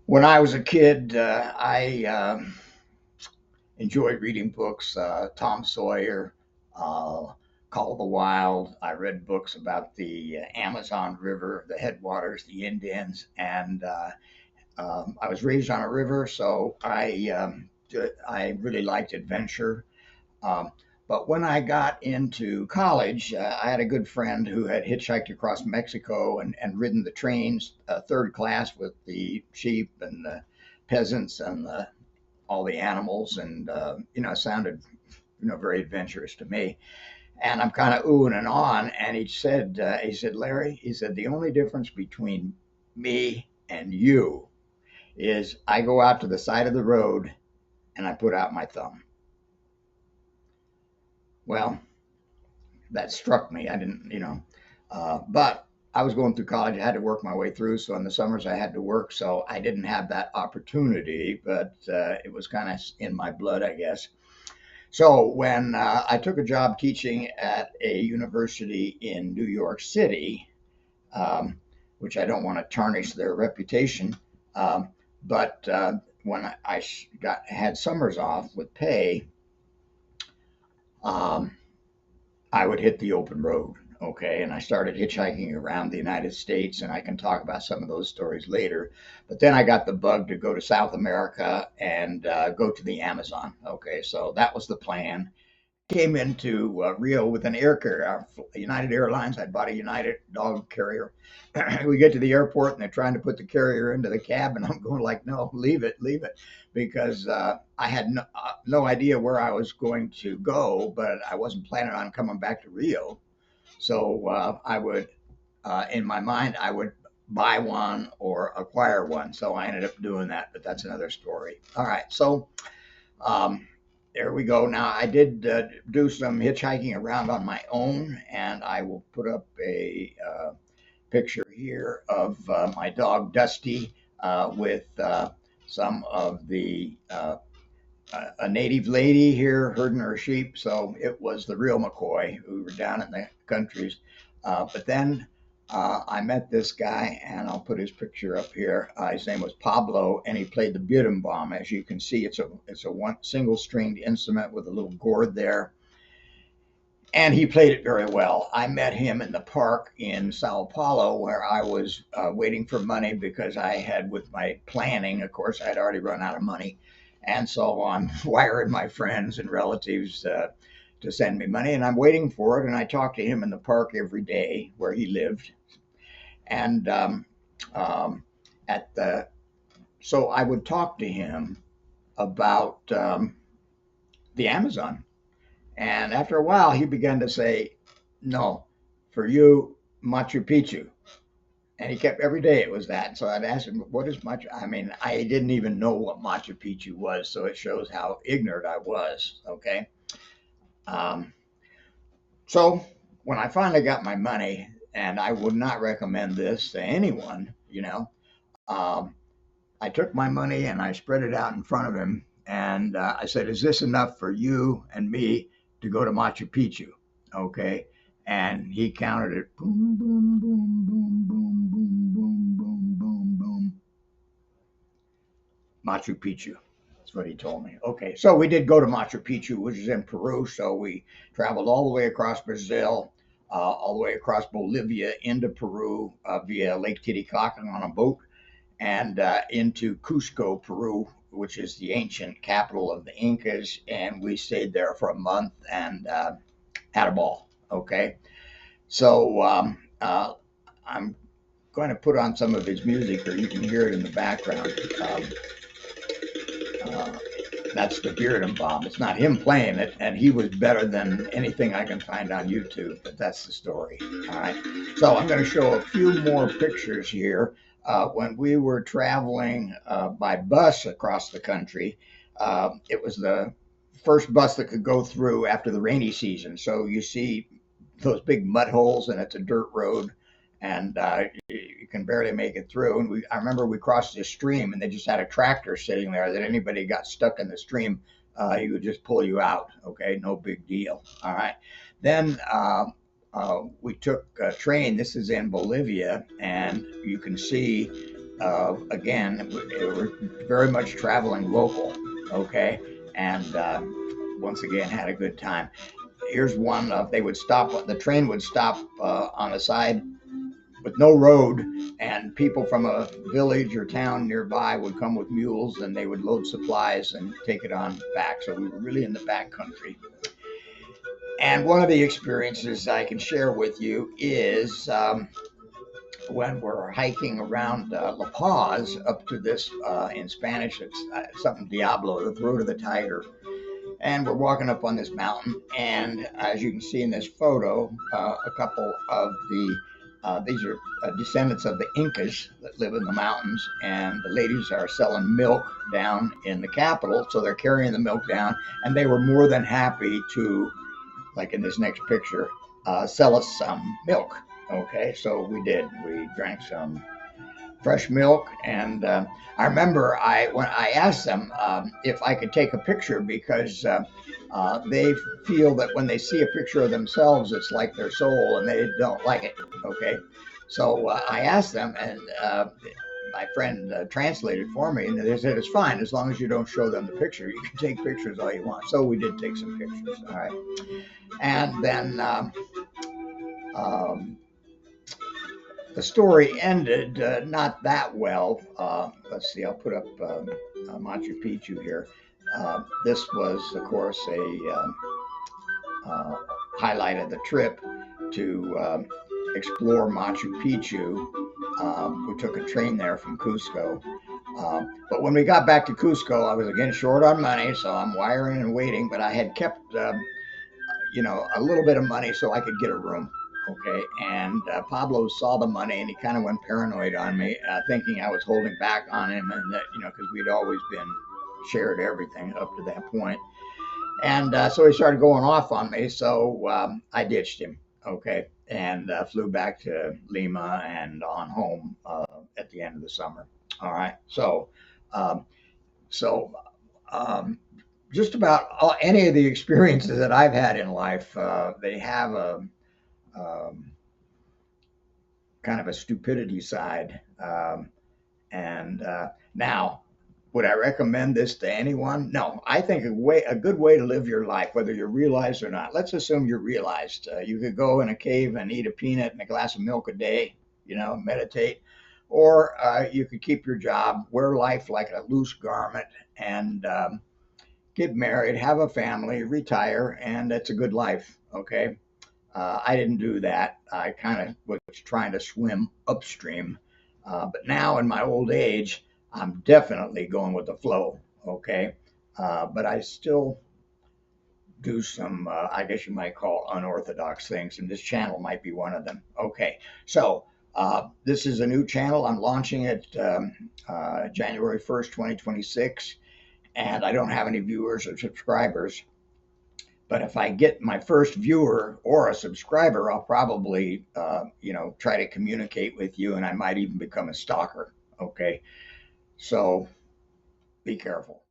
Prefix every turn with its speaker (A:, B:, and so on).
A: When I was a kid, I enjoyed reading books. Tom Sawyer, uh, Call of the Wild. I read books about the Amazon River, the headwaters, the Indians, and I was raised on a river, so I really liked adventure. Um, but when I got into college, I had a good friend who had hitchhiked across Mexico and ridden the trains, third class, with the sheep and the peasants and all the animals, and it sounded very adventurous to me. And I'm kind of oohing and on. And he said, Larry, he said, the only difference between me and you is I go out to the side of the road and I put out my thumb. Well, that struck me. I didn't, but I was going through college. I had to work my way through. So in the summers, I had to work. So I didn't have that opportunity, but it was kind of in my blood, I guess. So when I took a job teaching at a university in New York City, um, which I don't want to tarnish their reputation, um, but when I had summers off with pay, um, I would hit the open road. Okay, and I started hitchhiking around the United States, and I can talk about some of those stories later. But then I got the bug to go to South America and go to the Amazon. Okay, so that was the plan. Came into Rio with an air carrier, United Airlines. I bought a United dog carrier. We get to the airport and they're trying to put the carrier into the cab, and I'm going like, no, leave it, because I had no idea where I was going to go, but I wasn't planning on coming back to Rio. So I would, in my mind, I would buy one or acquire one. So I ended up doing that, but that's another story. All right, so um, there we go. Now, I did do some hitchhiking around on my own, and I will put up a picture here of my dog Dusty with some of the a native lady here herding her sheep. So it was the real McCoy who were down in the countries. But then I met this guy, and I'll put his picture up here. His name was Pablo, and he played the BERUMBAU. As you can see, it's a one single stringed instrument with a little gourd there, and he played it very well. I met him in the park in Sao Paulo, where I was waiting for money because I had, with my planning, of course, I had already run out of money, and so I'm wiring my friends and relatives to send me money, and I'm waiting for it. And I talked to him in the park every day where he lived, and um, at the so I would talk to him about the Amazon. And after a while, he began to say, no, for you, Machu Picchu. And he kept every day it was that. So I'd ask him, what is Machu? I mean, I didn't even know what Machu Picchu was. So it shows how ignorant I was. Okay. Um, so when I finally got my money, and I would not recommend this to anyone, um, I took my money and I spread it out in front of him. And I said, is this enough for you and me to go to Machu Picchu? Okay. And he counted it, boom, boom, boom, boom, boom, boom, boom, boom, boom, boom. Machu Picchu. That's what he told me. Okay. So we did go to Machu Picchu, which is in Peru. So we traveled all the way across Brazil, all the way across Bolivia into Peru via Lake Titicaca on a boat, and into Cusco, Peru, which is the ancient capital of the Incas. And we stayed there for a month and had a ball. Okay. So I'm going to put on some of his music, or you can hear it in the background. Uh, that's the Bearden. It's not him playing it, and he was better than anything I can find on YouTube, but that's the story. All right. So I'm going to show a few more pictures here. When we were traveling by bus across the country, it was the first bus that could go through after the rainy season. So you see those big mud holes, and it's a dirt road, and you can barely make it through. And I remember we crossed this stream, and they just had a tractor sitting there. That anybody got stuck in the stream, he would just pull you out. Okay, no big deal. All right. Then we took a train. This is in Bolivia, and you can see again, we were very much traveling local, okay, and once again had a good time. Here's one of they would stop, the train would stop on the side with no road, and people from a village or town nearby would come with mules and they would load supplies and take it on back. So we were really in the back country. And one of the experiences I can share with you is when we're hiking around La Paz up to this, in Spanish, it's something Diablo, the throat of the tiger. And we're walking up on this mountain, and as you can see in this photo, a couple of these are descendants of the Incas that live in the mountains, and the ladies are selling milk down in the capital, so they're carrying the milk down, and they were more than happy to, like in this next picture, sell us some milk. Okay, so we did. We drank some fresh milk, and I remember when I asked them if I could take a picture because they feel that when they see a picture of themselves, it's like their soul, and they don't like it. Okay, so I asked them, and my friend translated for me, and they said it's fine as long as you don't show them the picture. You can take pictures all you want. So we did take some pictures. All right, and then. Um, the story ended not that well. Let's see, I'll put up Machu Picchu here. This was, of course, a highlight of the trip to explore Machu Picchu. We took a train there from Cusco. But when we got back to Cusco, I was again short on money, so I'm wiring and waiting. But I had kept, a little bit of money so I could get a room. Okay, and Pablo saw the money and he kind of went paranoid on me, thinking I was holding back on him, and that because we'd always been shared everything up to that point, and so he started going off on me. So I ditched him. Okay, and flew back to Lima and on home at the end of the summer. All right, um, so um, just about any of the experiences that I've had in life, they have a um, kind of a stupidity side. And now, would I recommend this to anyone? No, I think a good way to live your life, whether you're realized or not. Let's assume you're realized. You could go in a cave and eat a peanut and a glass of milk a day, meditate, or you could keep your job, wear life like a loose garment, and get married, have a family, retire, and it's a good life. Okay. I didn't do that. I kind of was trying to swim upstream. But now in my old age, I'm definitely going with the flow. Okay. But I still do some, I guess you might call unorthodox things, and this channel might be one of them. Okay. So this is a new channel. I'm launching it January 1st, 2026, and I don't have any viewers or subscribers. But if I get my first viewer or a subscriber, I'll probably, try to communicate with you, and I might even become a stalker. Okay. So be careful.